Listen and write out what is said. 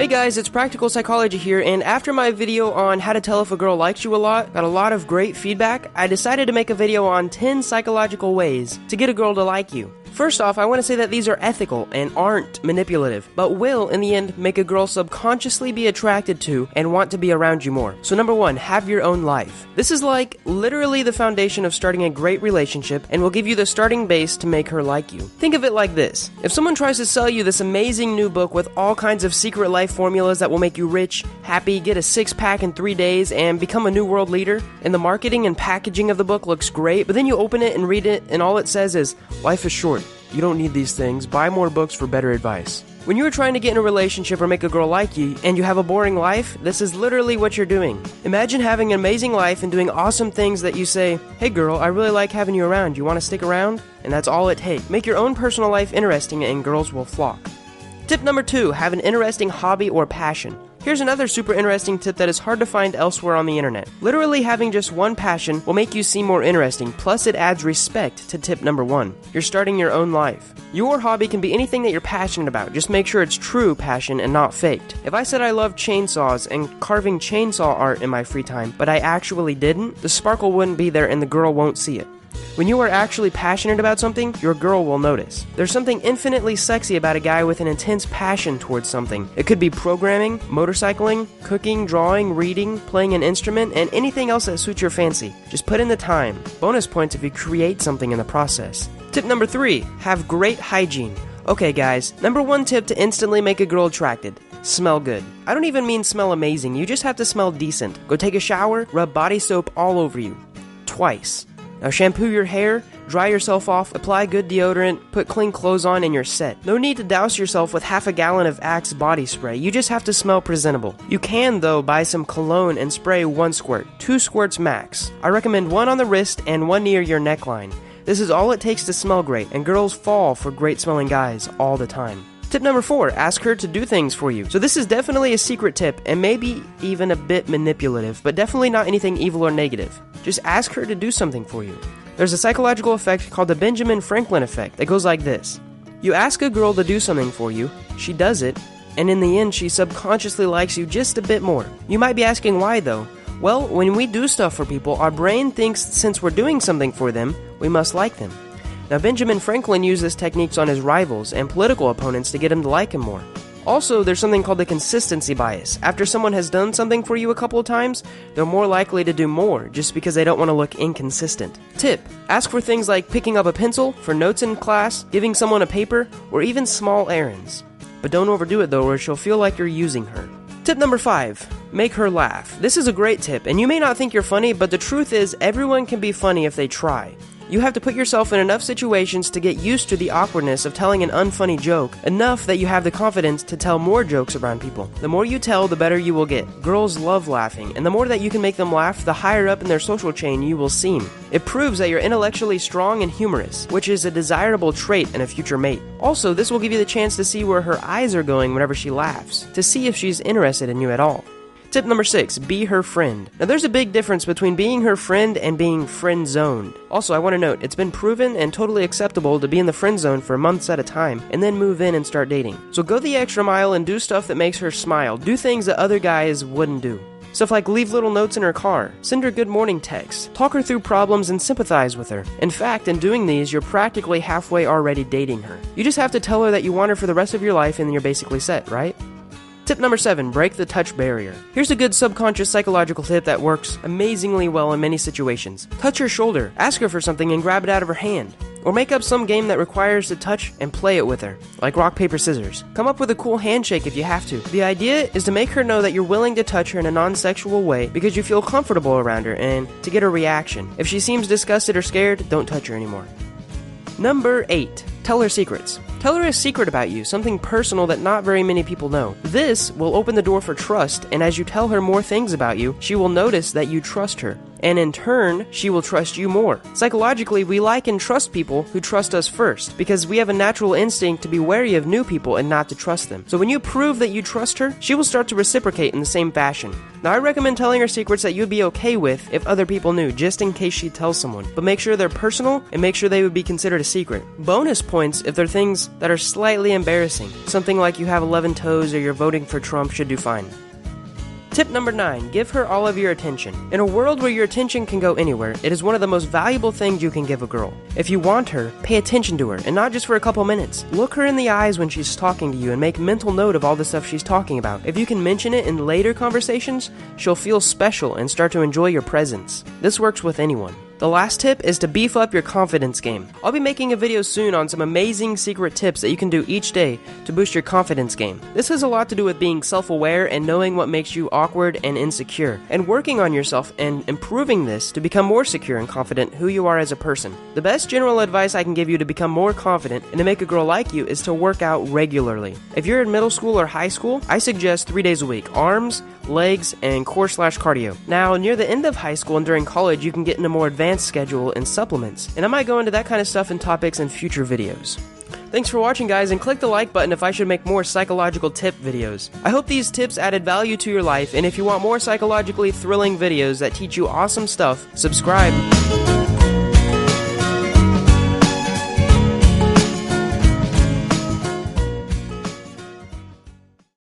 Hey guys, it's Practical Psychology here, and after my video on how to tell if a girl likes you a lot, got a lot of great feedback, I decided to make a video on 10 psychological ways to get a girl to like you. First off, I want to say that these are ethical and aren't manipulative, but will, in the end, make a girl subconsciously be attracted to and want to be around you more. So number 1, have your own life. This is like literally the foundation of starting a great relationship and will give you the starting base to make her like you. Think of it like this. If someone tries to sell you this amazing new book with all kinds of secret life formulas that will make you rich, happy, get a six-pack in 3 days, and become a new world leader, and the marketing and packaging of the book looks great, but then you open it and read it and all it says is, life is short. You don't need these things. Buy more books for better advice. When you're trying to get in a relationship or make a girl like you, and you have a boring life, this is literally what you're doing. Imagine having an amazing life and doing awesome things that you say, hey girl, I really like having you around. You want to stick around? And that's all it takes. Make your own personal life interesting and girls will flock. Tip number 2, have an interesting hobby or passion. Here's another super interesting tip that is hard to find elsewhere on the internet. Literally having just one passion will make you seem more interesting, plus it adds respect to tip number 1. You're starting your own life. Your hobby can be anything that you're passionate about, just make sure it's true passion and not faked. If I said I love chainsaws and carving chainsaw art in my free time, but I actually didn't, the sparkle wouldn't be there and the girl won't see it. When you are actually passionate about something, your girl will notice. There's something infinitely sexy about a guy with an intense passion towards something. It could be programming, motorcycling, cooking, drawing, reading, playing an instrument, and anything else that suits your fancy. Just put in the time. Bonus points if you create something in the process. Tip number 3, have great hygiene. Okay guys, number 1 tip to instantly make a girl attracted. Smell good. I don't even mean smell amazing, you just have to smell decent. Go take a shower, rub body soap all over you. Twice. Now shampoo your hair, dry yourself off, apply good deodorant, put clean clothes on, and you're set. No need to douse yourself with half a gallon of Axe body spray, you just have to smell presentable. You can, though, buy some cologne and spray 1 squirt, 2 squirts max. I recommend 1 on the wrist and 1 near your neckline. This is all it takes to smell great, and girls fall for great smelling guys all the time. Tip number 4, ask her to do things for you. So this is definitely a secret tip, and maybe even a bit manipulative, but definitely not anything evil or negative. Just ask her to do something for you. There's a psychological effect called the Benjamin Franklin effect that goes like this. You ask a girl to do something for you, she does it, and in the end she subconsciously likes you just a bit more. You might be asking why though? Well, when we do stuff for people, our brain thinks since we're doing something for them, we must like them. Now, Benjamin Franklin used this techniques on his rivals and political opponents to get him to like him more. Also, there's something called the consistency bias. After someone has done something for you a couple of times, they're more likely to do more just because they don't want to look inconsistent. Tip: ask for things like picking up a pencil, for notes in class, giving someone a paper, or even small errands. But don't overdo it though, or she'll feel like you're using her. Tip number 5, make her laugh. This is a great tip, and you may not think you're funny, but the truth is everyone can be funny if they try. You have to put yourself in enough situations to get used to the awkwardness of telling an unfunny joke, enough that you have the confidence to tell more jokes around people. The more you tell, the better you will get. Girls love laughing, and the more that you can make them laugh, the higher up in their social chain you will seem. It proves that you're intellectually strong and humorous, which is a desirable trait in a future mate. Also, this will give you the chance to see where her eyes are going whenever she laughs, to see if she's interested in you at all. Tip number 6, be her friend. Now there's a big difference between being her friend and being friend-zoned. Also, I want to note, it's been proven and totally acceptable to be in the friend zone for months at a time, and then move in and start dating. So go the extra mile and do stuff that makes her smile. Do things that other guys wouldn't do. Stuff like leave little notes in her car, send her good morning texts, talk her through problems and sympathize with her. In fact, in doing these, you're practically halfway already dating her. You just have to tell her that you want her for the rest of your life and then you're basically set, right? Tip number 7, break the touch barrier. Here's a good subconscious psychological tip that works amazingly well in many situations. Touch her shoulder, ask her for something and grab it out of her hand. Or make up some game that requires to touch and play it with her, like rock, paper, scissors. Come up with a cool handshake if you have to. The idea is to make her know that you're willing to touch her in a non-sexual way because you feel comfortable around her and to get a reaction. If she seems disgusted or scared, don't touch her anymore. Number 8, tell her secrets. Tell her a secret about you, something personal that not very many people know. This will open the door for trust, and as you tell her more things about you, she will notice that you trust her. and in turn, she will trust you more. Psychologically, we like and trust people who trust us first, because we have a natural instinct to be wary of new people and not to trust them. So when you prove that you trust her, she will start to reciprocate in the same fashion. Now, I recommend telling her secrets that you'd be okay with if other people knew, just in case she tells someone. But make sure they're personal and make sure they would be considered a secret. Bonus points if they're things that are slightly embarrassing. Something like you have 11 toes or you're voting for Trump should do fine. Tip number 9, give her all of your attention. In a world where your attention can go anywhere, it is one of the most valuable things you can give a girl. If you want her, pay attention to her, and not just for a couple minutes. Look her in the eyes when she's talking to you and make mental note of all the stuff she's talking about. If you can mention it in later conversations, she'll feel special and start to enjoy your presence. This works with anyone. The last tip is to beef up your confidence game. I'll be making a video soon on some amazing secret tips that you can do each day to boost your confidence game. This has a lot to do with being self-aware and knowing what makes you awkward and insecure, and working on yourself and improving this to become more secure and confident who you are as a person. The best general advice I can give you to become more confident and to make a girl like you is to work out regularly. If you're in middle school or high school, I suggest 3 days a week: arms, legs, and core/cardio. Now, near the end of high school and during college, you can get into more advanced schedule and supplements, and I might go into that kind of stuff and topics in future videos. Thanks for watching, guys, and click the like button if I should make more psychological tip videos. I hope these tips added value to your life, and if you want more psychologically thrilling videos that teach you awesome stuff, subscribe.